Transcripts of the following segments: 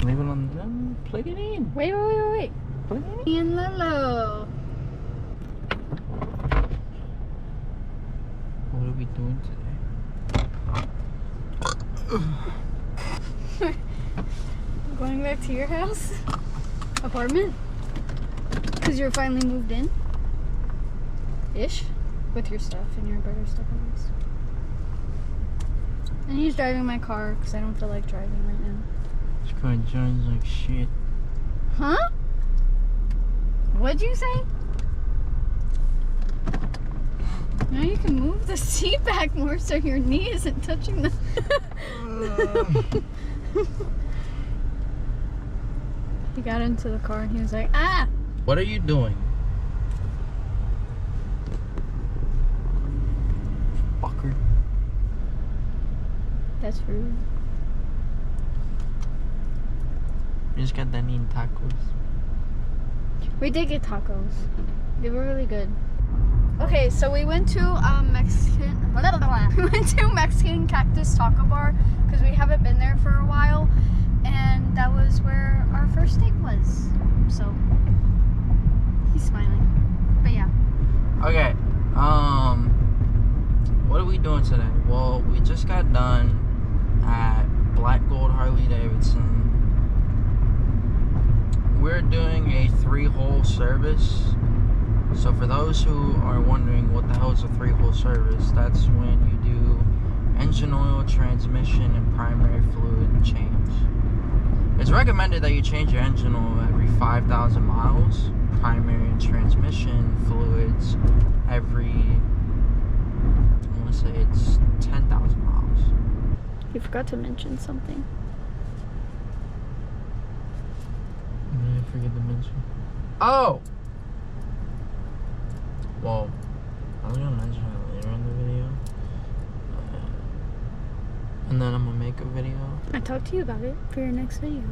Leave it on them. Plug it in. Wait. Plug it in. Me and Lolo. What are we doing today? Going back to your house? Apartment? Because you're finally moved in? Ish? With your stuff and your better stuff at least. And he's driving my car because I don't feel like driving right now. This car drives like shit. Huh? What'd you say? Now you can move the seat back more so your knee isn't touching the... He got into the car and he was like, ah! What are you doing? Fucker. That's rude. You just got done eating tacos. We did get tacos. They were really good. Okay, so we went to Mexican Cactus Taco Bar because we haven't been there for a while, and that was where our first date was. So he's smiling, but yeah. Okay, what are we doing today? Well, we just got done at Black Gold Harley Davidson. We're doing a 3-hole service. So for those who are wondering what the hell is a 3-hole service, that's when you do engine oil, transmission, and primary fluid change. It's recommended that you change your engine oil every 5,000 miles, primary and transmission fluids every, I want to say it's 10,000 miles. You forgot to mention something. What did I forget to mention? Oh! Well, I was gonna mention it later in the video. And then I'm gonna make a video. I talked to you about it for your next video.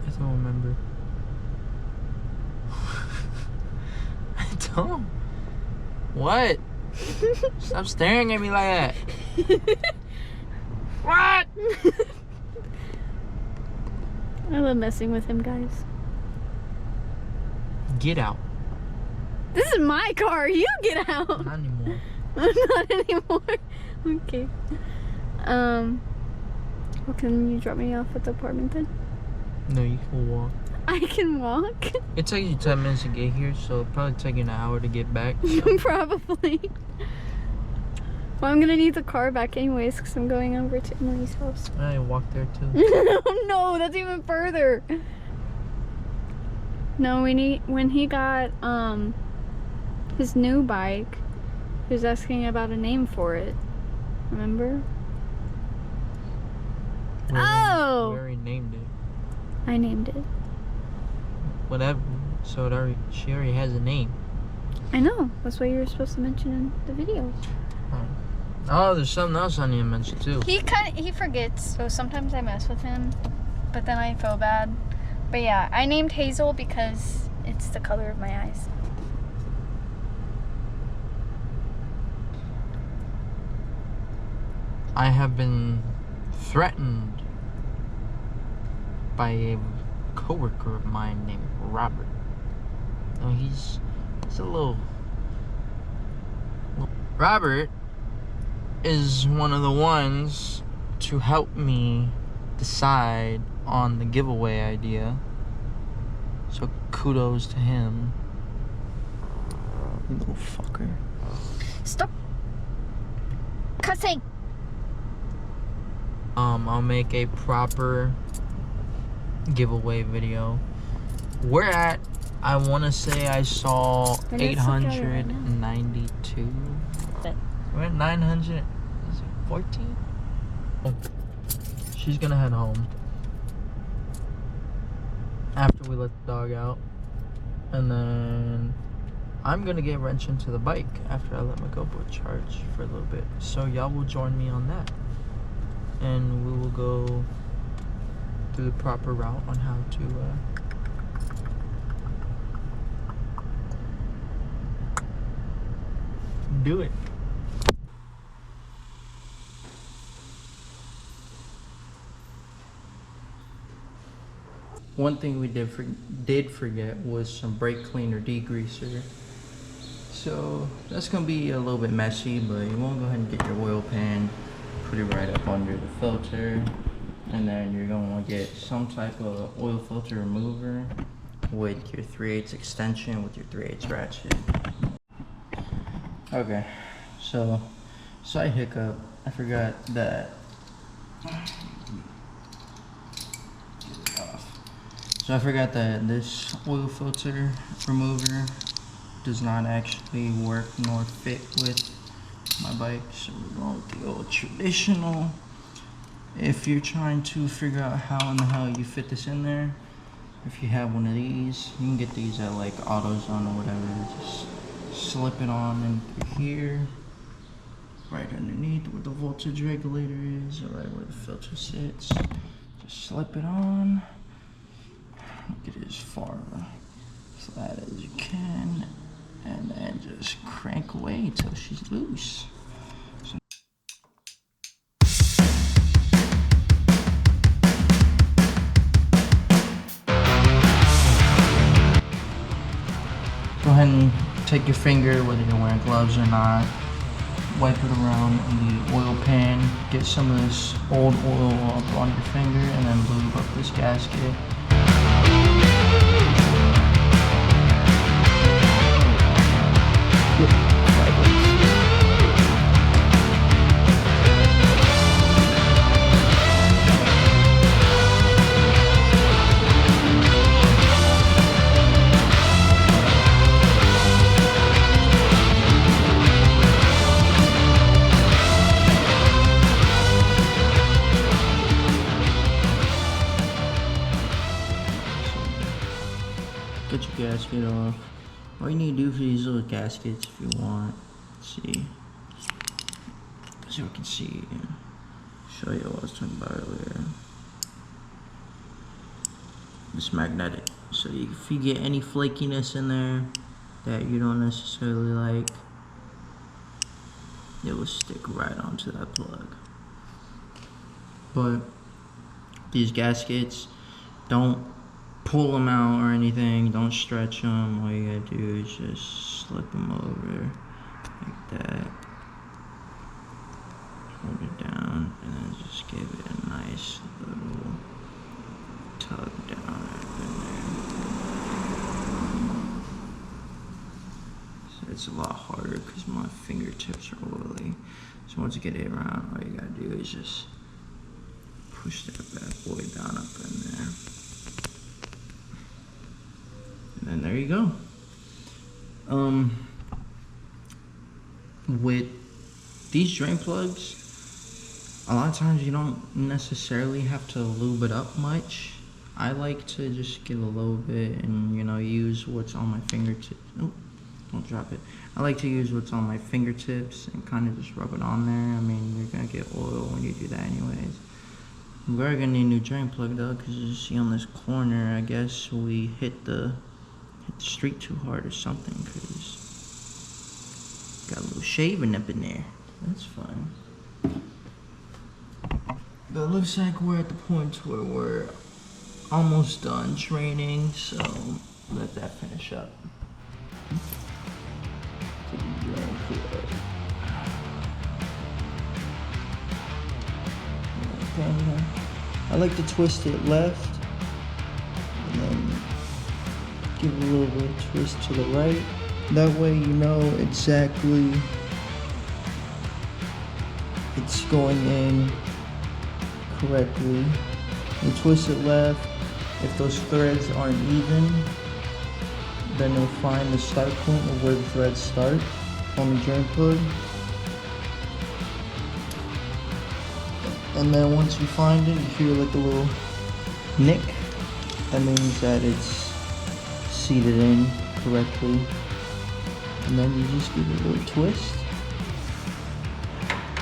I don't remember. I don't. What? Stop staring at me like that. What? I love messing with him, guys. Get out. This is my car. You get out. Not anymore. Not anymore. Okay. Well, can you drop me off at the apartment then? No, you can walk. I can walk? It takes you 10 minutes to get here, so it'll probably take you an hour to get back. So. Probably. Well, I'm gonna need the car back anyways because I'm going over to Emily's house. I walk there too. No, that's even further. No, when he got his new bike, he was asking about a name for it. Remember? We Oh! already named it. I named it. Whatever. So she already has a name. I know. That's what you were supposed to mention in the video. Oh, there's something else I need to mention too. He forgets, so sometimes I mess with him, but then I feel bad. But yeah, I named Hazel because it's the color of my eyes. I have been threatened by a coworker of mine named Robert. No, he's a little... Robert is one of the ones to help me decide on the giveaway idea. So kudos to him. You little fucker. Stop cussing. I'll make a proper giveaway video. We're at, I want to say I saw 892. We're at 914. Oh. She's gonna head home after we let the dog out, and then I'm gonna get wrench into the bike after I let my GoPro charge for a little bit. So y'all will join me on that, and we will go through the proper route on how to do it. one thing we did forget was some brake cleaner degreaser. So that's gonna be a little bit messy, but you want to go ahead and get your oil pan, put it right up under the filter, and then you're gonna want to get some type of oil filter remover with your 3/8 extension with your 3/8 ratchet. Okay, so slight hiccup. I forgot that. So I forgot that this oil filter remover does not actually work nor fit with my bike. So we're going with the old traditional. If you're trying to figure out how in the hell you fit this in there, if you have one of these, you can get these at like AutoZone or whatever. Just slip it on in through here, right underneath where the voltage regulator is, or right where the filter sits. Just slip it on. Get it as far flat as you can, and then just crank away until she's loose. Go ahead and take your finger, whether you're wearing gloves or not, wipe it around in the oil pan, get some of this old oil up on your finger, and then lube up this gasket. Get your gasket off. All you need to do for these little gaskets, if you want, see, so we can see, show you what I was talking about earlier. It's magnetic, so if you get any flakiness in there that you don't necessarily like, it will stick right onto that plug. But these gaskets, don't pull them out or anything, don't stretch them. All you gotta do is just slip them over like that, hold it down, and then just give it a nice little tug down in there. So it's a lot harder because my fingertips are oily. So once you get it around, all you gotta do is just push that bad boy down up in there. And there you go. With these drain plugs, a lot of times you don't necessarily have to lube it up much. I like to just give a little bit and, you know, use what's on my fingertips. Oh, don't drop it. I like to use what's on my fingertips and kind of just rub it on there. I mean, you're gonna get oil when you do that anyways. We're gonna need a new drain plug though, because you see on this corner, I guess we hit the street too hard or something, because got a little shaving up in there. That's fine. But it looks like we're at the point where we're almost done draining, so let that finish up. I like to twist it left and then give it a little bit of twist to the right. That way you know exactly it's going in correctly. You twist it left. If those threads aren't even, then you'll find the start point of where the threads start on the drain plug. And then once you find it, you hear like a little nick. That means that it's seated in correctly. And then you just give it a little twist.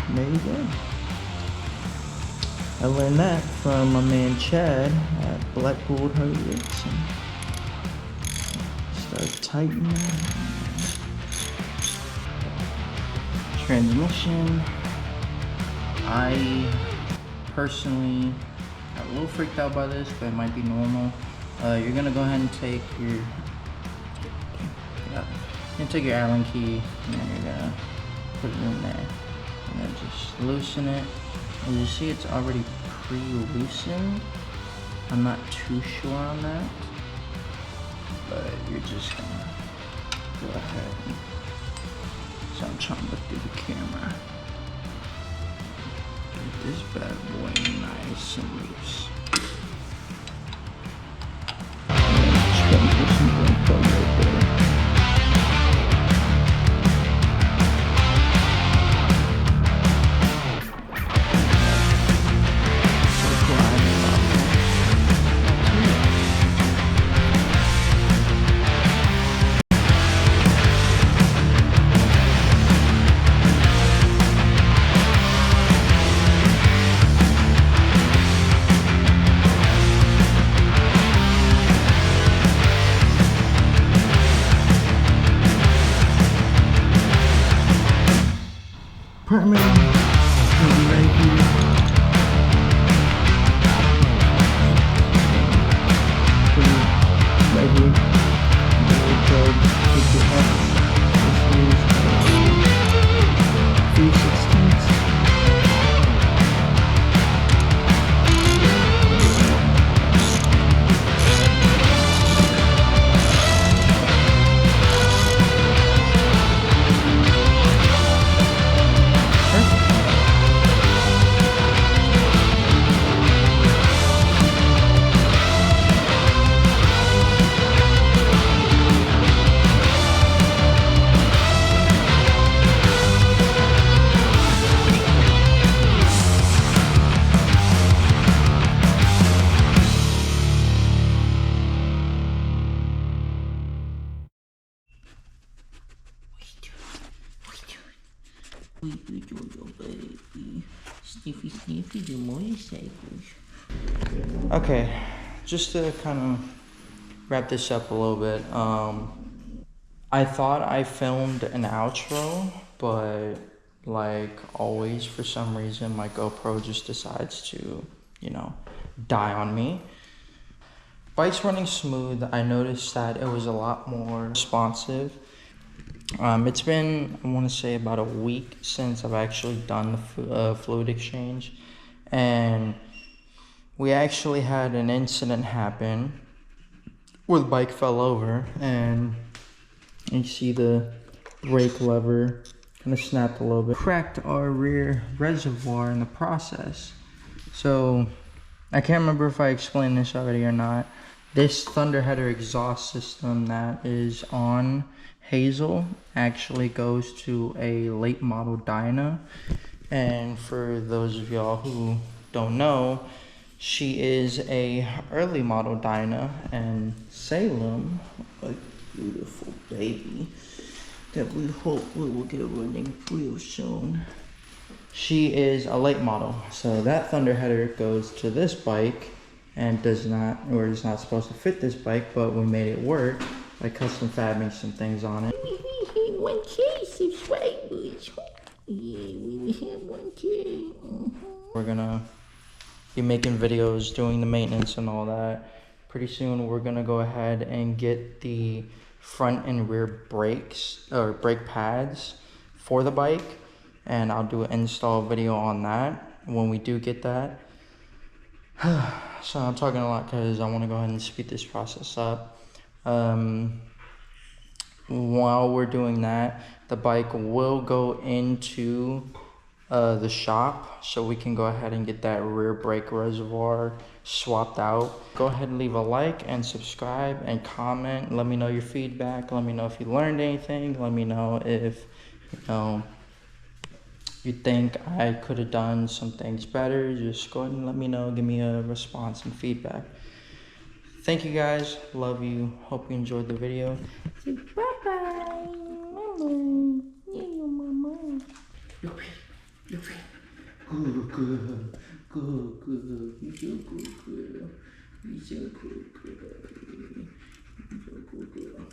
And there you go. I learned that from my man Chad at Black Gold Hurt. Start tightening. Transmission. I personally got a little freaked out by this, but it might be normal. You're gonna go ahead and take your Allen key, and then you're gonna put it in there, and then just loosen it. As you see, it's already pre-loosened. I'm not too sure on that, but you're just gonna go ahead. So I'm trying to look through the camera. Get this bad boy nice and loose. Just gonna put some GoPro right there. Permanent will be right here. Put it right here. Take it up. This is 3/16. Okay, just to kind of wrap this up a little bit, I thought I filmed an outro, but like always, for some reason, my GoPro just decides to, die on me. Bike's running smooth. I noticed that it was a lot more responsive. It's been, I want to say, about a week since I've actually done the fluid exchange, and we actually had an incident happen where the bike fell over, and you see the brake lever kind of snapped a little bit. Cracked our rear reservoir in the process. So I can't remember if I explained this already or not. This Thunderheader exhaust system that is on Hazel actually goes to a late model Dyna. And for those of y'all who don't know, she is a early model Dyna, and Salem, a beautiful baby that we hope we will get running real soon. She is a late model, so that Thunderheader goes to this bike and is not supposed to fit this bike, but we made it work by custom fabbing some things on it. 1K subscribers. Yeah, we have 1K. We're gonna be making videos, doing the maintenance and all that. Pretty soon we're gonna go ahead and get the front and rear brakes or brake pads for the bike, and I'll do an install video on that when we do get that. So I'm talking a lot because I want to go ahead and speed this process up. While we're doing that, the bike will go into the shop so we can go ahead and get that rear brake reservoir swapped out. Go ahead and leave a like and subscribe and comment. Let me know your feedback. Let me know if you learned anything. Let me know if you think I could have done some things better. Just go ahead and let me know. Give me a response and feedback. Thank you guys. Love you. Hope you enjoyed the video. Say bye-bye. Mama. Yeah, mama. You're good girl. Good girl. You're so good girl. You're so good girl. You're so good girl.